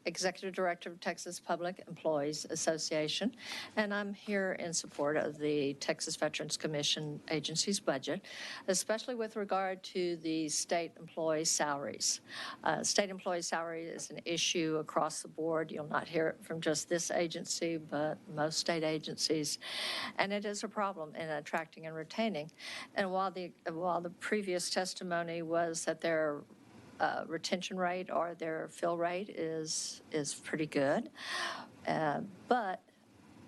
Executive Director of Texas Public Employees Association, and I'm here in support of the Texas Veterans Commission agency's budget, especially with regard to the state employee salaries. State employee salary is an issue across the board. You'll not hear it from just this agency, but most state agencies, and it is a problem in attracting and retaining. And while the previous testimony was that their retention rate or their fill rate is pretty good, but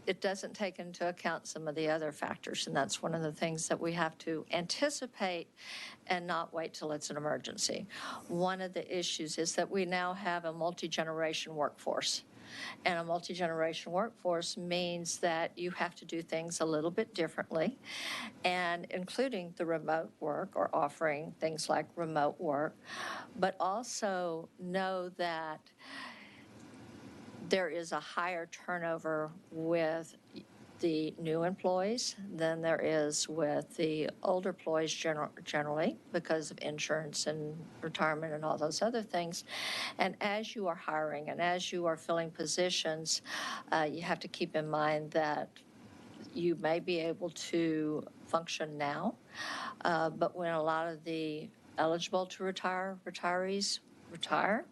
it doesn't take into account some of the other factors, and that's one of the things that we have to anticipate and not wait till it's an emergency. One of the issues is that we now have a multi-generation workforce. And a multi-generation workforce means that you have to do things a little bit differently, and including the remote work or offering things like remote work, but also know that there is a higher turnover with the new employees than there is with the older employees generally because of insurance and retirement and all those other things. And as you are hiring and as you are filling positions, you have to keep in mind that you may be able to function now, but when a lot of the eligible to retire retirees retire,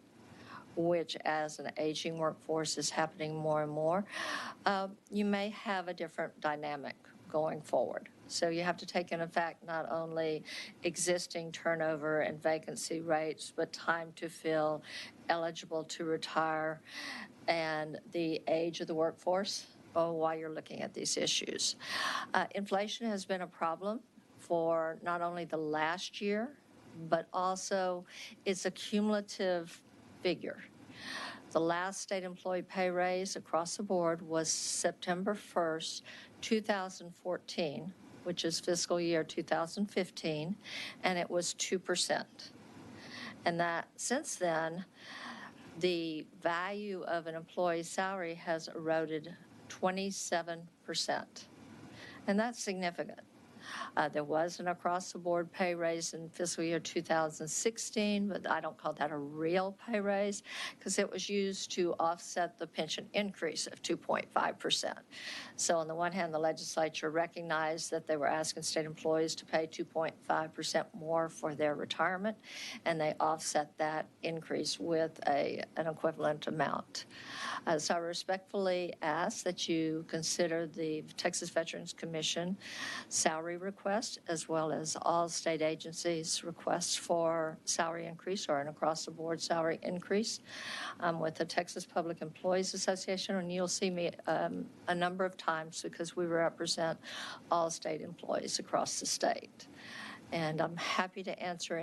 which as an aging workforce is happening more and more, you may have a different dynamic going forward. So you have to take into fact not only existing turnover and vacancy rates, but time to fill, eligible to retire, and the age of the workforce while you're looking at these issues. Inflation has been a problem for not only the last year, but also it's a cumulative figure. The last state employee pay raise across the board was September 1st, 2014, which is fiscal year 2015, and it was 2%. And that since then, the value of an employee's salary has eroded 27%. And that's significant. There was an across-the-board pay raise in fiscal year 2016, but I don't call that a real pay raise because it was used to offset the pension increase of 2.5%. So on the one hand, the legislature recognized that they were asking state employees to pay 2.5% more for their retirement, and they offset that increase with an equivalent amount. So I respectfully ask that you consider the Texas Veterans Commission salary request, as well as all state agencies' requests for salary increase or an across-the-board salary increase with the Texas Public Employees Association, and you'll see me a number of times because we represent all state employees across the state. And I'm happy to answer any